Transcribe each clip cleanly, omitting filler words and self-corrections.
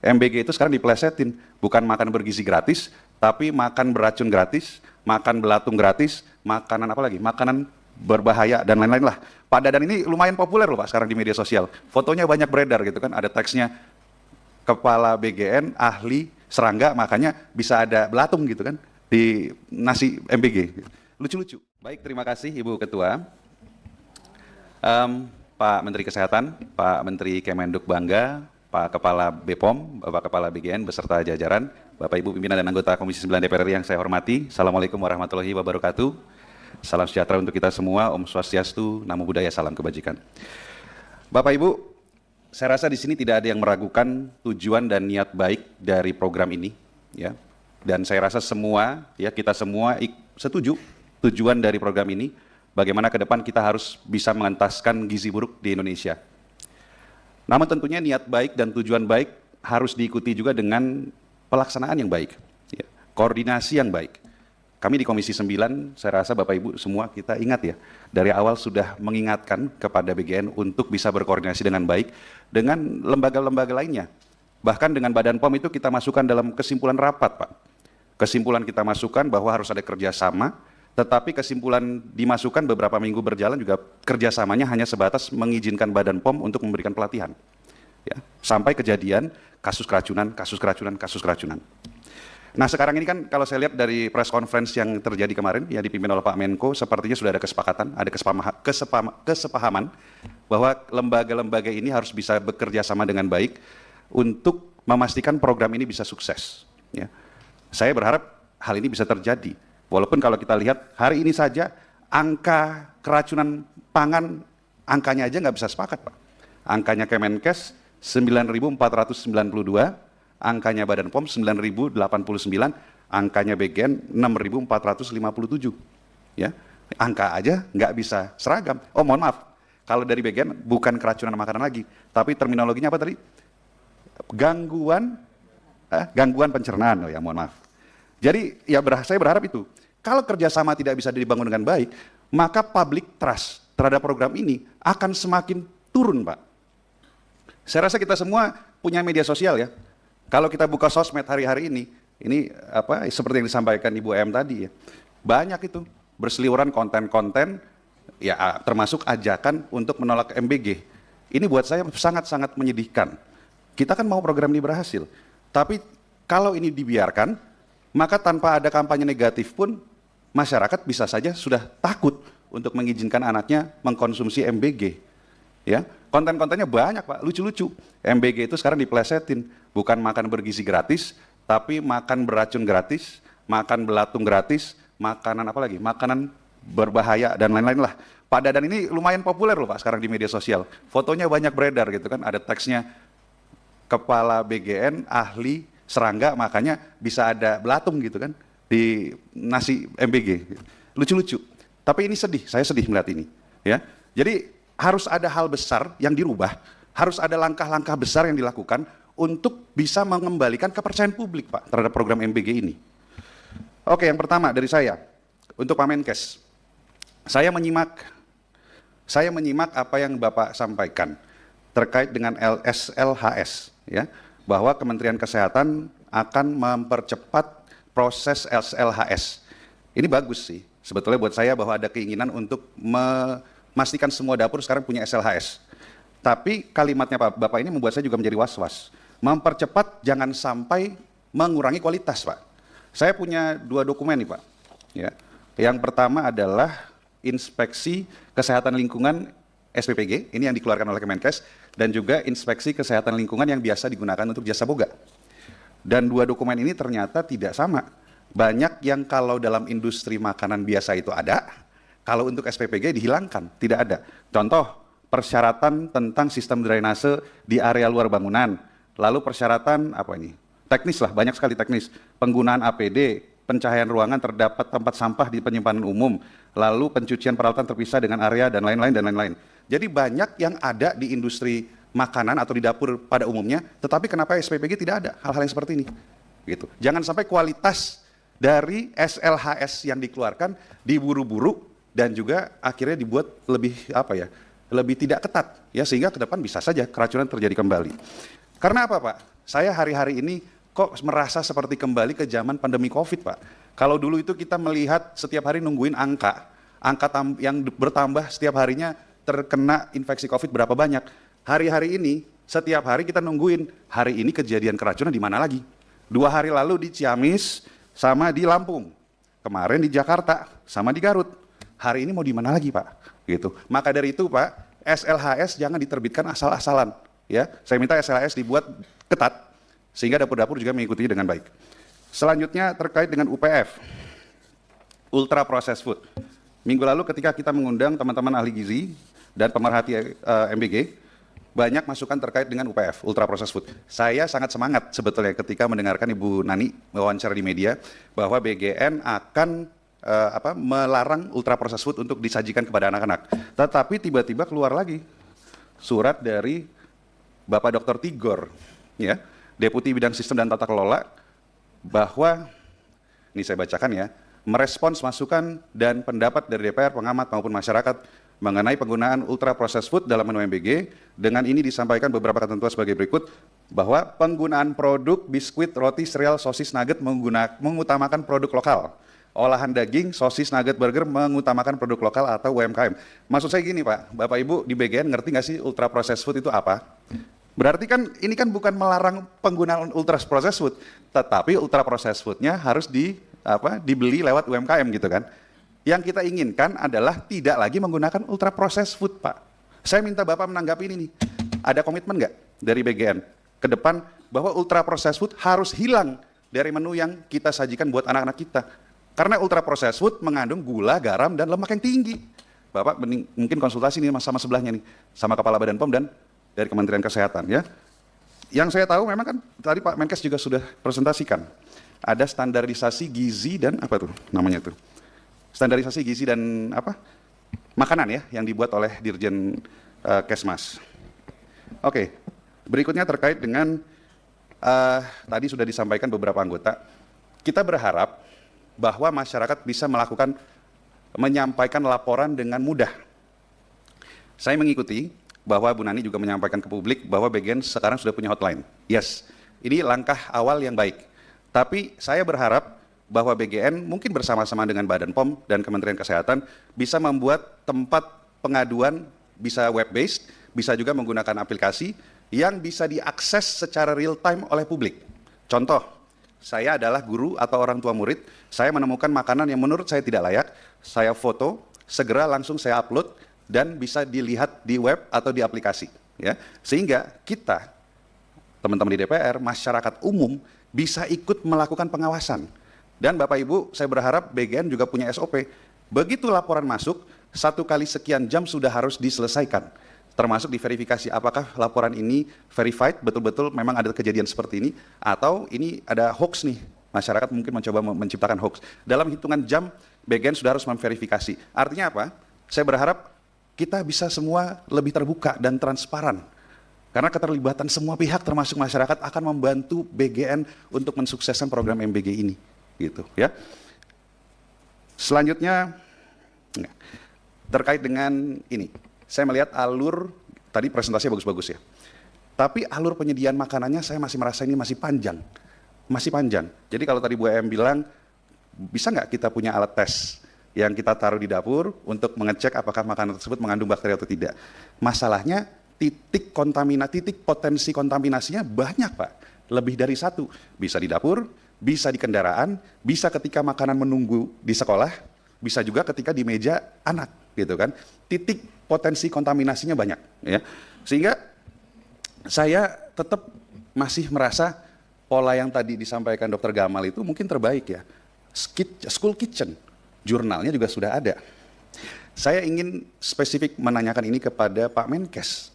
MBG itu sekarang dipelesetin, bukan makan bergizi gratis, tapi makan beracun gratis, makan belatung gratis, makanan apa lagi? Makanan berbahaya dan lain-lain lah. Pak Dadan ini lumayan populer loh Pak sekarang di media sosial. Fotonya banyak beredar gitu kan, ada teksnya kepala BGN, ahli serangga, makanya bisa ada belatung gitu kan di nasi MBG. Lucu-lucu. Baik, terima kasih Ibu Ketua. Pak Menteri Kesehatan, Pak Menteri Kemenduk Bangga, Pak Kepala BPOM, Bapak Kepala BGN beserta jajaran, Bapak Ibu pimpinan dan anggota Komisi 9 DPR RI yang saya hormati. Assalamualaikum warahmatullahi wabarakatuh. Salam sejahtera untuk kita semua, Om Swastiastu, Namo Buddhaya, salam kebajikan. Bapak Ibu, saya rasa di sini tidak ada yang meragukan tujuan dan niat baik dari program ini, ya. Dan saya rasa semua, ya kita semua setuju tujuan dari program ini, bagaimana ke depan kita harus bisa mengentaskan gizi buruk di Indonesia. Namun tentunya niat baik dan tujuan baik harus diikuti juga dengan pelaksanaan yang baik, ya. Koordinasi yang baik. Kami di Komisi 9, saya rasa Bapak Ibu semua kita ingat ya, dari awal sudah mengingatkan kepada BGN untuk bisa berkoordinasi dengan baik dengan lembaga-lembaga lainnya. Bahkan dengan Badan POM itu kita masukkan dalam kesimpulan rapat Pak. Kesimpulan kita masukkan bahwa harus ada kerjasama, tetapi kesimpulan dimasukkan beberapa minggu berjalan juga kerjasamanya hanya sebatas mengizinkan Badan POM untuk memberikan pelatihan. Ya, sampai kejadian kasus keracunan, kasus keracunan, kasus keracunan. Nah sekarang ini kan kalau saya lihat dari press conference yang terjadi kemarin, ya dipimpin oleh Pak Menko, sepertinya sudah ada kesepakatan, ada kesepahaman bahwa lembaga-lembaga ini harus bisa bekerja sama dengan baik untuk memastikan program ini bisa sukses. Ya. Saya berharap hal ini bisa terjadi. Walaupun kalau kita lihat hari ini saja angka keracunan pangan, angkanya aja nggak bisa sepakat Pak. Angkanya Kemenkes 9.492, angkanya Badan POM 9.089, angkanya BGN 6.457. Ya, angka aja nggak bisa seragam. Oh mohon maaf, kalau dari BGN bukan keracunan makanan lagi, tapi terminologinya apa tadi? Gangguan pencernaan. Oh ya mohon maaf. Jadi ya saya berharap itu. Kalau kerjasama tidak bisa dibangun dengan baik, maka public trust terhadap program ini akan semakin turun, Pak. Saya rasa kita semua punya media sosial ya. Kalau kita buka sosmed hari-hari ini apa seperti yang disampaikan Ibu M tadi ya, banyak itu berseliweran konten-konten, ya termasuk ajakan untuk menolak MBG. Ini buat saya sangat-sangat menyedihkan. Kita kan mau program ini berhasil, tapi kalau ini dibiarkan, maka tanpa ada kampanye negatif pun masyarakat bisa saja sudah takut untuk mengizinkan anaknya mengkonsumsi MBG. Ya, konten-kontennya banyak Pak, lucu-lucu. MBG itu sekarang dipelesetin, bukan makan bergizi gratis, tapi makan beracun gratis, makan belatung gratis, makanan apa lagi? Makanan berbahaya dan lain-lain lah. Pak Dadan ini lumayan populer loh Pak sekarang di media sosial. Fotonya banyak beredar gitu kan, ada teksnya kepala BGN, ahli serangga, makanya bisa ada belatung gitu kan di nasi MBG. Lucu-lucu. Tapi ini sedih, saya sedih melihat ini. Ya, jadi harus ada hal besar yang dirubah, harus ada langkah-langkah besar yang dilakukan untuk bisa mengembalikan kepercayaan publik Pak terhadap program MBG ini. Oke, yang pertama dari saya, untuk Pak Menkes, saya menyimak apa yang Bapak sampaikan terkait dengan SLHS, ya, bahwa Kementerian Kesehatan akan mempercepat proses SLHS. Ini bagus sih, sebetulnya buat saya bahwa ada keinginan untuk memastikan semua dapur sekarang punya SLHS. Tapi kalimatnya Bapak ini membuat saya juga menjadi was-was. Mempercepat jangan sampai mengurangi kualitas Pak. Saya punya 2 dokumen nih Pak. Ya. Yang pertama adalah Inspeksi Kesehatan Lingkungan SPPG, ini yang dikeluarkan oleh Kemenkes, dan juga Inspeksi Kesehatan Lingkungan yang biasa digunakan untuk jasa boga. Dan 2 dokumen ini ternyata tidak sama. Banyak yang kalau dalam industri makanan biasa itu ada, kalau untuk SPPG dihilangkan, tidak ada. Contoh, persyaratan tentang sistem drainase di area luar bangunan, lalu persyaratan apa ini? Teknis lah, banyak sekali teknis. Penggunaan APD, pencahayaan ruangan terdapat tempat sampah di penyimpanan umum, lalu pencucian peralatan terpisah dengan area dan lain-lain dan lain-lain. Jadi banyak yang ada di industri makanan atau di dapur pada umumnya, tetapi kenapa SPPG tidak ada hal-hal yang seperti ini? Gitu. Jangan sampai kualitas dari SLHS yang dikeluarkan diburu-buru dan juga akhirnya dibuat lebih apa ya? Lebih tidak ketat ya, sehingga ke depan bisa saja keracunan terjadi kembali. Karena apa Pak? saya hari-hari ini kok merasa seperti kembali ke zaman pandemi COVID, Pak. Kalau dulu itu kita melihat setiap hari nungguin angka yang bertambah setiap harinya terkena infeksi COVID berapa banyak. Hari-hari ini, setiap hari kita nungguin, hari ini kejadian keracunan di mana lagi? 2 hari lalu di Ciamis sama di Lampung. Kemarin di Jakarta sama di Garut. Hari ini mau di mana lagi, Pak? Gitu. Maka dari itu, Pak, SLHS jangan diterbitkan asal-asalan. Ya, saya minta SLHS dibuat ketat sehingga dapur-dapur juga mengikutinya dengan baik. Selanjutnya terkait dengan UPF, ultra processed food. Minggu lalu ketika kita mengundang teman-teman ahli gizi dan pemerhati MBG, banyak masukan terkait dengan UPF, ultra processed food. Saya sangat semangat sebetulnya ketika mendengarkan Ibu Nani wawancara di media bahwa BGN akan melarang ultra processed food untuk disajikan kepada anak-anak. Tetapi tiba-tiba keluar lagi surat dari Bapak Dr. Tigor, ya, Deputi Bidang Sistem dan Tata Kelola, bahwa, ini saya bacakan ya, merespons masukan dan pendapat dari DPR, pengamat maupun masyarakat mengenai penggunaan ultra processed food dalam menu MBG. Dengan ini disampaikan beberapa ketentuan sebagai berikut, bahwa penggunaan produk biskuit, roti, sereal, sosis, nugget mengutamakan produk lokal. Olahan daging, sosis, nugget, burger mengutamakan produk lokal atau UMKM. Maksud saya gini, Pak, Bapak Ibu di BGN ngerti nggak sih ultra processed food itu apa? Berarti kan ini kan bukan melarang penggunaan ultra processed food, tetapi ultra processed foodnya harus dibeli lewat UMKM gitu kan. Yang kita inginkan adalah tidak lagi menggunakan ultra processed food, Pak. Saya minta Bapak menanggapi ini nih. Ada komitmen nggak dari BGN ke depan bahwa ultra processed food harus hilang dari menu yang kita sajikan buat anak-anak kita? Karena ultra processed food mengandung gula, garam, dan lemak yang tinggi. Bapak mungkin konsultasi nih sama sebelahnya nih, sama Kepala Badan POM dan dari Kementerian Kesehatan ya. Yang saya tahu memang kan tadi Pak Menkes juga sudah presentasikan. Ada standarisasi gizi dan apa tuh namanya tuh? Standarisasi gizi dan apa? Makanan ya yang dibuat oleh Dirjen Kesmas. Oke, berikutnya terkait dengan tadi sudah disampaikan beberapa anggota. Kita berharap bahwa masyarakat bisa menyampaikan laporan dengan mudah. Saya mengikuti bahwa Bu Nani juga menyampaikan ke publik bahwa BGN sekarang sudah punya hotline. Yes, ini langkah awal yang baik. Tapi saya berharap bahwa BGN mungkin bersama-sama dengan Badan POM dan Kementerian Kesehatan bisa membuat tempat pengaduan bisa web-based, bisa juga menggunakan aplikasi yang bisa diakses secara real time oleh publik. Contoh, saya adalah guru atau orang tua murid, saya menemukan makanan yang menurut saya tidak layak, saya foto, segera langsung saya upload, dan bisa dilihat di web atau di aplikasi. Ya. Sehingga kita, teman-teman di DPR, masyarakat umum, bisa ikut melakukan pengawasan. Dan Bapak Ibu, saya berharap BGN juga punya SOP. Begitu laporan masuk, 1 kali sekian jam sudah harus diselesaikan. Termasuk diverifikasi apakah laporan ini verified, betul-betul memang ada kejadian seperti ini, atau ini ada hoax nih, masyarakat mungkin mencoba menciptakan hoax. Dalam hitungan jam, BGN sudah harus memverifikasi. Artinya apa? Saya berharap kita bisa semua lebih terbuka dan transparan. Karena keterlibatan semua pihak termasuk masyarakat akan membantu BGN untuk mensukseskan program MBG ini. Gitu, ya. Selanjutnya, terkait dengan ini. Saya melihat alur, tadi presentasinya bagus-bagus ya. Tapi alur penyediaan makanannya saya masih merasa ini masih panjang. Masih panjang. Jadi kalau tadi Bu EM bilang, bisa nggak kita punya alat tes yang kita taruh di dapur untuk mengecek apakah makanan tersebut mengandung bakteri atau tidak. Masalahnya titik potensi kontaminasinya banyak, Pak. Lebih dari 1. Bisa di dapur, bisa di kendaraan, bisa ketika makanan menunggu di sekolah, bisa juga ketika di meja anak, gitu kan. Titik potensi kontaminasinya banyak, ya. Sehingga saya tetap masih merasa pola yang tadi disampaikan Dr. Gamal itu mungkin terbaik ya. School kitchen, jurnalnya juga sudah ada. Saya ingin spesifik menanyakan ini kepada Pak Menkes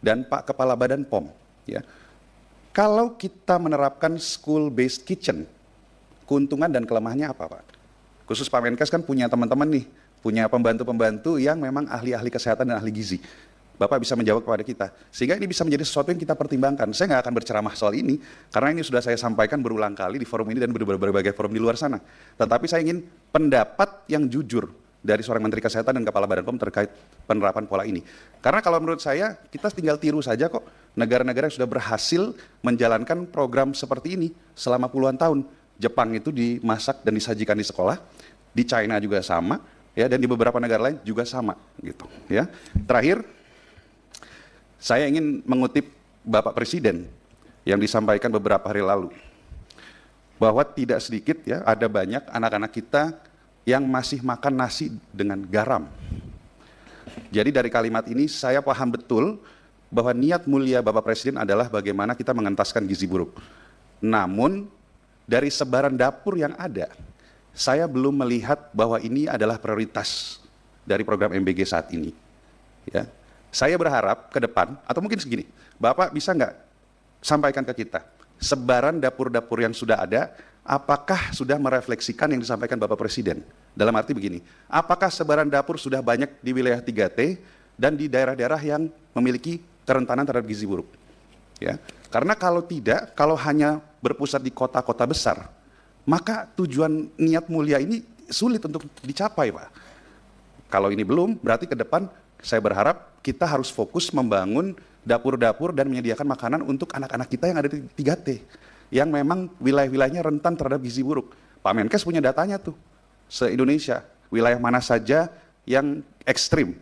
dan Pak Kepala Badan POM. Ya. Kalau kita menerapkan school-based kitchen, keuntungan dan kelemahannya apa, Pak? Khusus Pak Menkes kan punya teman-teman nih, punya pembantu-pembantu yang memang ahli-ahli kesehatan dan ahli gizi. Bapak bisa menjawab kepada kita. Sehingga ini bisa menjadi sesuatu yang kita pertimbangkan. Saya nggak akan berceramah soal ini, karena ini sudah saya sampaikan berulang kali di forum ini dan berbagai forum di luar sana. Tetapi saya ingin pendapat yang jujur dari seorang Menteri Kesehatan dan Kepala Badan POM terkait penerapan pola ini. Karena kalau menurut saya, kita tinggal tiru saja kok. negara-negara yang sudah berhasil menjalankan program seperti ini selama puluhan tahun. Jepang itu dimasak dan disajikan di sekolah, di China juga sama, ya, dan di beberapa negara lain juga sama, gitu. Ya. Terakhir, saya ingin mengutip Bapak Presiden yang disampaikan beberapa hari lalu, bahwa tidak sedikit, ya, ada banyak anak-anak kita yang masih makan nasi dengan garam. Jadi dari kalimat ini saya paham betul bahwa niat mulia Bapak Presiden adalah bagaimana kita mengentaskan gizi buruk. Namun dari sebaran dapur yang ada, saya belum melihat bahwa ini adalah prioritas dari program MBG saat ini. Ya. Saya berharap ke depan, atau mungkin segini, Bapak bisa nggak sampaikan ke kita, sebaran dapur-dapur yang sudah ada, apakah sudah merefleksikan yang disampaikan Bapak Presiden? Dalam arti begini, apakah sebaran dapur sudah banyak di wilayah 3T dan di daerah-daerah yang memiliki kerentanan terhadap gizi buruk? Ya. Karena kalau tidak, kalau hanya berpusat di kota-kota besar, maka tujuan niat mulia ini sulit untuk dicapai, Pak. Kalau ini belum, berarti ke depan saya berharap kita harus fokus membangun dapur-dapur dan menyediakan makanan untuk anak-anak kita yang ada di 3T, yang memang wilayah-wilayahnya rentan terhadap gizi buruk. Pak Menkes punya datanya tuh, se-Indonesia, wilayah mana saja yang ekstrim,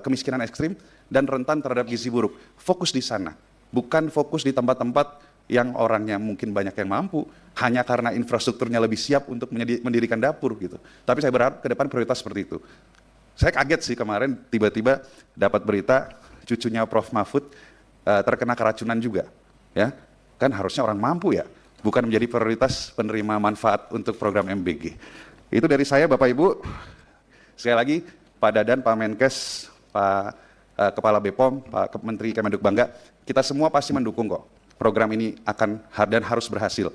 kemiskinan ekstrim dan rentan terhadap gizi buruk. Fokus di sana, bukan fokus di tempat-tempat yang orangnya mungkin banyak yang mampu, hanya karena infrastrukturnya lebih siap untuk mendirikan dapur gitu. Tapi saya berharap ke depan prioritas seperti itu. Saya kaget sih kemarin tiba-tiba dapat berita cucunya Prof. Mahfud terkena keracunan juga, ya kan harusnya orang mampu ya, bukan menjadi prioritas penerima manfaat untuk program MBG. Itu dari saya, Bapak Ibu. Sekali lagi, Pak Dadan, Pak Menkes, Pak Kepala BPOM, Pak Menteri Kemenduk Bangga, kita semua pasti mendukung kok. Program ini akan dan harus berhasil.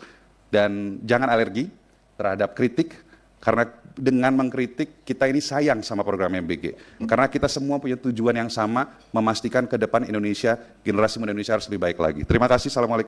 Dan jangan alergi terhadap kritik, karena dengan mengkritik kita ini sayang sama program MBG. Karena kita semua punya tujuan yang sama, memastikan ke depan Indonesia, generasi muda Indonesia harus lebih baik lagi. Terima kasih. Assalamualaikum.